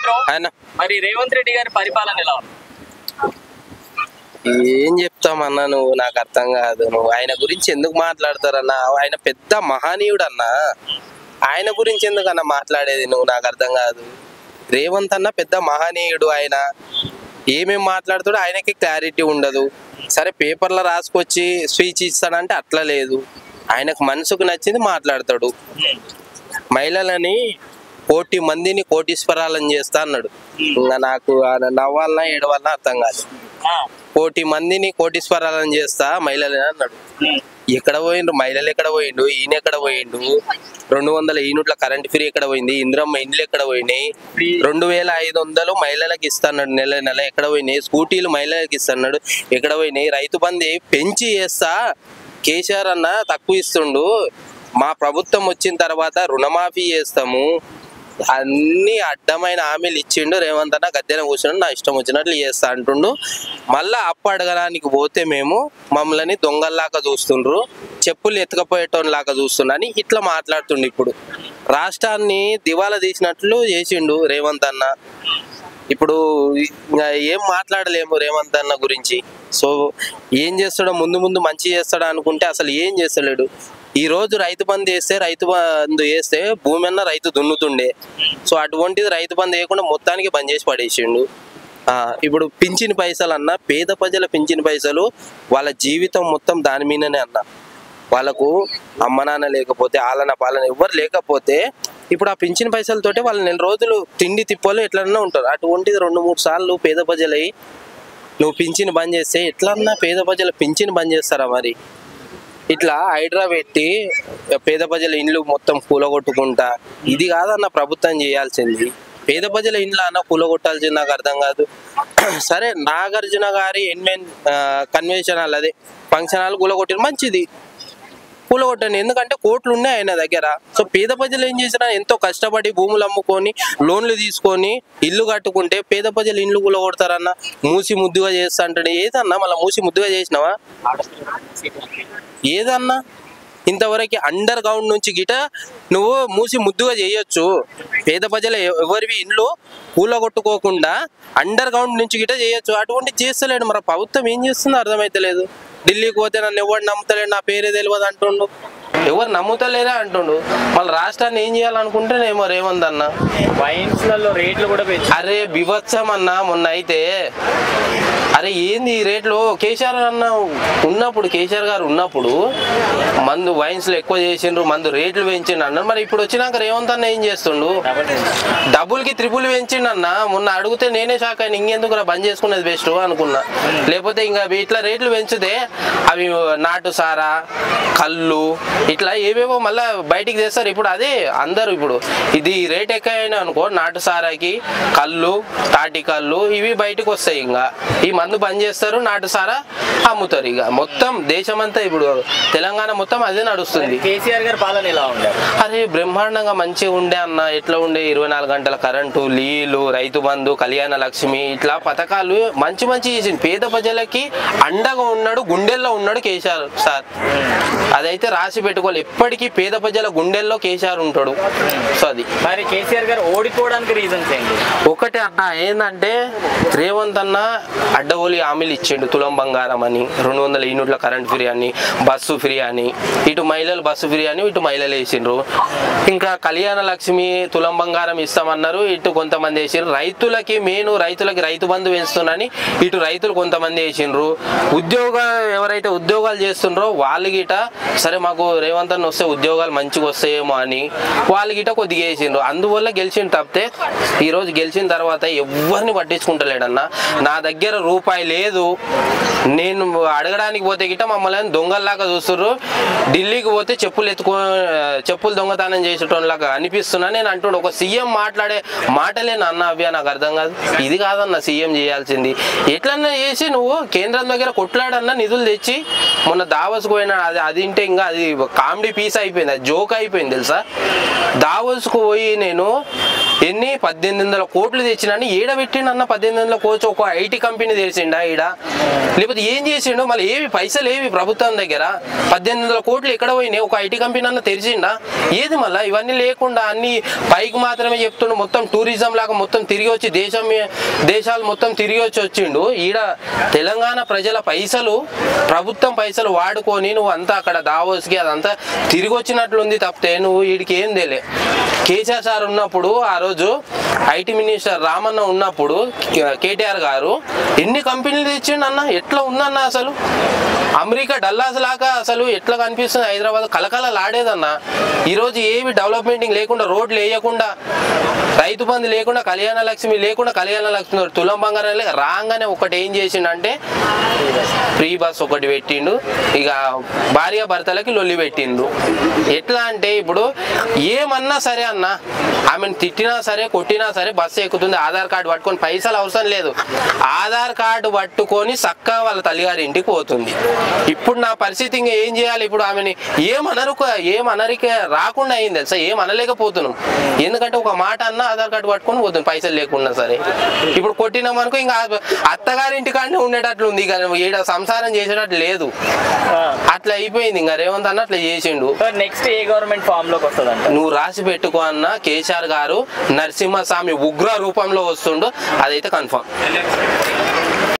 Bro. మరి రేవంత్ రెడ్డి గారి పరిపాలన ఎలా ఉంది? ఏం చెప్తామన్నా, నువ్వు నాకు అర్థం కాదు. నువ్వు ఆయన గురించి ఎందుకు మాట్లాడతారన్నా? ఆయన పెద్ద మహనీయుడు అన్నా, ఆయన గురించి ఎందుకన్నా మాట్లాడేది నువ్వు? నాకు అర్థం కాదు. రేవంత్ అన్న పెద్ద మహనీయుడు. ఆయన ఏమేమి మాట్లాడుతాడో ఆయనకి క్లారిటీ ఉండదు. సరే పేపర్లో రాసుకొచ్చి స్పీచ్ ఇస్తాడంటే అట్లా లేదు. ఆయనకు మనసుకు నచ్చింది మాట్లాడతాడు. మహిళలని 1,00,00,000 మందిని కోటీశ్వరాలను చేస్తా అన్నాడు. ఇంకా నాకు నవ్వాలన్నా ఏడవాలన్నా అర్థం కాదు. 1,00,00,000 మందిని కోటీశ్వరాలను చేస్తా మహిళలని అన్నాడు. ఎక్కడ పోయిండు మహిళలు? ఎక్కడ పోయిండు? ఈయన ఎక్కడ పోయిండు? 200 యూనిట్ల కరెంట్ ఫ్రీ ఎక్కడ పోయింది? ఇంద్రమ్మ ఇండ్లు ఎక్కడ పోయినాయి? 2,500 మహిళలకు ఇస్తాడు నెల నెల, ఎక్కడ పోయినాయి? స్కూటీలు మహిళలకు ఇస్తున్నాడు, ఎక్కడ పోయినాయి? రైతు బంధు పెంచి చేస్తా, కేసీఆర్ అన్న తక్కువ ఇస్తుండు, మా ప్రభుత్వం వచ్చిన తర్వాత రుణమాఫీ చేస్తాము, అన్ని అడ్డమైన హామీలు ఇచ్చిండు రేవంత్ అన్న. గద్దెన కూర్చుని నా ఇష్టం వచ్చినట్లు చేస్తా అంటుండు. మళ్ళా అప్పు అడగడానికి పోతే మేము మమ్మల్ని దొంగల్లాగా చూస్తుండ్రు, చెప్పులు ఎత్తుకపోయేటోళ్ళలాగా చూస్తుండ్రు అని ఇట్లా మాట్లాడుతుండు. ఇప్పుడు రాష్ట్రాన్ని దివాలా తీసినట్లు చేసిండు రేవంత్ అన్న. ఇప్పుడు ఏం మాట్లాడలేము రేవంత్ అన్న గురించి. సో ఏం చేస్తాడో, ముందు ముందు మంచి చేస్తాడు అనుకుంటే అసలు ఏం చేస్తలేడు. ఈ రోజు రైతు బంధు వేస్తే భూమి అన్న రైతు దున్నుతుండే. సో అటువంటిది రైతు బంధు వేయకుండా మొత్తానికి బంద్ చేసి పడేసిండు. ఇప్పుడు పింఛన్ పైసలు అన్న, పేద ప్రజల పింఛన్ పైసలు వాళ్ళ జీవితం మొత్తం దాని మీదనే అన్న. వాళ్ళకు అమ్మ నాన్న లేకపోతే, ఆలన పాలన ఎవ్వరు లేకపోతే ఇప్పుడు ఆ పింఛన్ పైసలతోటే వాళ్ళు 4 రోజులు తిండి తిప్పలు ఎట్లన్నా ఉంటారు. అటువంటిది 2-3 సార్లు పేద ప్రజలై నువ్వు పింఛన్ బంద్ చేస్తే ఎట్లన్నా పేద ప్రజల పింఛన్ బంద్ చేస్తారా? మరి ఇట్లా హైడ్రా పెట్టి పేద ప్రజల ఇండ్లు మొత్తం కూలగొట్టుకుంటా, ఇది కాదన్న ప్రభుత్వం చేయాల్సింది. పేద ప్రజల ఇండ్లు అన్న కూలగొట్టాల్సింది నాకు అర్థం కాదు. సరే నాగార్జున గారి కన్వెన్షన్ హాల్, అదే ఫంక్షన్ హాల్ కూలగొట్టిన మంచిది, కూలగొట్టండి. ఎందుకంటే కోట్లు ఉన్నాయి ఆయన దగ్గర. సో పేద ప్రజలు ఏం చేసినా ఎంతో కష్టపడి భూములు అమ్ముకొని లోన్లు తీసుకొని ఇల్లు కట్టుకుంటే పేద ప్రజలు ఇండ్లు కూలగొడతారన్న. మూసి ముద్దుగా చేస్తా అంటాడు. ఏదన్నా మళ్ళీ మూసి ముద్దుగా చేసినావా? ఏదన్నా ఇంతవరకు అండర్ గ్రౌండ్ నుంచి గిట నువ్వు మూసి ముద్దుగా చేయొచ్చు. పేద ప్రజలు ఎవరివి ఇండ్లు కూలగొట్టుకోకుండా అండర్ గ్రౌండ్ నుంచి గిట చేయొచ్చు. అటువంటి చేస్తలేడు. మరి ప్రభుత్వం ఏం చేస్తుందో అర్థమైతలేదు. ఢిల్లీకి పోతే నన్ను ఎవరు నమ్ముతలేడు, నా పేరే తెలియదు అంటుండు, ఎవరు నమ్ముతలేరా అంటుండు. మళ్ళీ రాష్ట్రాన్ని ఏం చేయాలనుకుంటేనేమో రేవంత్ అన్న వైన్స్లలో రేట్లు కూడా అరే బిభత్సం అన్న. మొన్న అయితే అరే ఏంది ఈ రేట్లు? కేసీఆర్ అన్న ఉన్నప్పుడు, కేసీఆర్ గారు ఉన్నప్పుడు మందు వైన్స్లో ఎక్కువ చేసిండ్రు, మందు రేట్లు పెంచిండు అన్నారు. మరి ఇప్పుడు వచ్చినాక రేవంత్ అన్న ఏం చేస్తుండు? డబ్బులకి 3 పెంచిండు అన్న. మొన్న అడిగితే నేనే షాక్ అయినా, ఇంకెందుకు బంద్ చేసుకునేది బెస్ట్ అనుకున్నా. లేకపోతే ఇంకా ఇట్లా రేట్లు పెంచితే అవి నాటు సారా, కళ్ళు, ఇట్లా ఏవేవో మళ్ళీ బయటికి తెస్తారు. ఇప్పుడు అదే అందరూ ఇప్పుడు ఇది రేట్ ఎక్కువైనా అనుకో, నాటు సారాకి, కళ్ళు, తాటి కళ్ళు ఇవి బయటకు వస్తాయి. ఇంకా ఈ మందు బంద్ చేస్తారు, నాటు సారా అమ్ముతారు. ఇక మొత్తం దేశమంతా ఇప్పుడు తెలంగాణ మొత్తం అదే నడుస్తుంది. కేసీఆర్ గారి పాలన ఎలా ఉండే? అరే బ్రహ్మాండంగా మంచిగా ఉండే అన్న. ఎట్లా ఉండే? 24 గంటల కరెంటు, నీళ్లు, రైతు బంధు, కళ్యాణ లక్ష్మి, ఇట్లా పథకాలు మంచి చేసింది. పేద ప్రజలకి అండగా ఉన్నాడు, గుండెల్లో ఉన్నాడు కేసీఆర్ సార్. అదైతే రాసి పెట్టుకోవాలి. ఎప్పటికీ పేద ప్రజల గుండెల్లో కేసీఆర్ ఉంటాడు. సో అది మరి కేసీఆర్ గారు ఓడిపోవడానికి రీజన్స్ ఏంటి? ఒకటే అన్న, ఏంటంటే రేవంత్ అన్న అడ్డగోలి హామీలు ఇచ్చిండు. తులం బంగారం అని, 200 యూనిట్ల కరెంట్ ఫ్రీ అని, బస్సు ఫ్రీ అని, ఇటు మహిళలు బస్సు ఫ్రీ అని ఇటు మహిళలు వేసిండ్రు. ఇంకా కళ్యాణ లక్ష్మి, తులం బంగారం ఇస్తామన్నారు, ఇటు కొంతమంది వేసిండ్రు. రైతులకి రైతులకి రైతు బంధు వేస్తున్నాని ఇటు రైతులు కొంతమంది వేసిండ్రు. ఎవరైతే ఉద్యోగాలు చేస్తుండ్రో వాళ్ళు గిట సరే మాకు రేవంత్ అన్న వస్తే ఉద్యోగాలు మంచిగా వస్తాయేమో అని వాళ్ళు గిట కొద్దిగా వేసిండ్రు. అందువల్ల గెలిచిండు. తప్పితే ఈరోజు గెలిచిన తర్వాత ఎవరిని పట్టించుకుంటలేడన్నా. నా దగ్గర రూపాయి లేదు, నేను అడగడానికి పోతే గిట మమ్మల్ని దొంగల్లాగా చూస్తుర్రు, ఢిల్లీకి పోతే చెప్పులు దొంగతనం చేసేటోళ్ళలాగా అనిపిస్తున్నా నేను అంటుండే. ఒక సీఎం మాట్లాడే మాటలే నాన్న అవ్యా, నాకు అర్థం కాదు. ఇది కాదన్న సీఎం చేయాల్సింది. ఎట్లన్నా చేసి నువ్వు కేంద్రం దగ్గర కొట్లాడన్నా నిధులు తెచ్చి, మొన్న దావస్కు పోయినా అది ఇంటే ఇంకా అది కామెడీ పీస్ అయిపోయింది, అది జోక్ అయిపోయింది తెలుసా. దావస్కు పోయి నేను ఎన్ని 1800 కోట్లు తెచ్చినని ఏడబెట్టిండు 1800 కోట్లు ఒక ఐటీ కంపెనీ తెరిచిండా ఈడ లేకపోతే ఏం చేసిండు మళ్ళీ ఏవి పైసలు ఏవి ప్రభుత్వం దగ్గర 1800 కోట్లు ఎక్కడ పోయినాయి ఒక ఐటీ కంపెనీ తెరిచిండా ఏది మళ్ళీ ఇవన్నీ లేకుండా అన్ని పైకి మాత్రమే చెప్తుండు మొత్తం టూరిజం లాగా మొత్తం తిరిగి వచ్చి దేశాలు మొత్తం తిరిగి వచ్చిండు ఈడ తెలంగాణ ప్రజల పైసలు ప్రభుత్వం పైసలు వాడుకొని నువ్వు అంతా అక్కడ దావోస్కి అదంతా తిరిగి వచ్చినట్లుంది తప్పితే నువ్వు వీడికి ఏం తెలియ కేసీఆర్ సార్ ఉన్నప్పుడు ఆ రోజు ఐటీ మినిస్టర్ రామన్న ఉన్నప్పుడు కేటీఆర్ గారు ఎన్ని కంపెనీలు తెచ్చిండు అన్న ఎట్లా ఉందన్న అసలు అమెరికా డల్లాస్ లాగా అసలు ఎట్లా కనిపిస్తుంది హైదరాబాద్ కలకలలాడేదన్న ఈరోజు ఏమి డెవలప్మెంటింగ్ లేకుండా రోడ్లు వేయకుండా రైతు బంధు లేకుండా కళ్యాణ లక్ష్మి లేకుండా కళ్యాణ లక్ష్మి తులం బంగారం రాగానే ఒకటి ఏం చేసిండంటే ఫ్రీ బస్ ఒకటి పెట్టిండు ఇక భార్య భర్తలకి లొల్లి పెట్టిండు ఎట్లా అంటే ఇప్పుడు ఏమన్నా సరే అన్న ఆమెను తిట్టినా సరే కొట్టినా సరే బస్సు ఎక్కుతుంది ఆధార్ కార్డు పట్టుకొని పైసలు అవసరం లేదు ఆధార్ కార్డు పట్టుకొని చక్కగా వాళ్ళ తల్లిగారి ఇంటికి పోతుంది ఇప్పుడు నా పరిస్థితి ఇంకా ఏం చేయాలి ఇప్పుడు ఆమెని ఏమనరిక రాకుండా అయింది తెలుసా ఏమనలేకపోతున్నాం ఎందుకంటే ఒక మాట అన్న ఆధార్ కార్డు పట్టుకొని పోతుంది పైసలు లేకుండా సరే ఇప్పుడు కొట్టినామనుకో ఇంకా అత్తగారి ఇంటికాడనే ఉండేటట్లు ఉంది ఇక ఈడ సంసారం చేసేటట్లు లేదు అట్లా అయిపోయింది ఇంకా రేవంత్ అన్న అట్లా చేసిండు నెక్స్ట్ ఏ గవర్నమెంట్ ఫామ్ లోకి వస్తుందంట నువ్వు రాసి పెట్టుకో అన్న కేసీఆర్ గారు నరసింహస్వామి ఉగ్ర రూపంలో వస్తుండు అదైతే కన్ఫర్మ్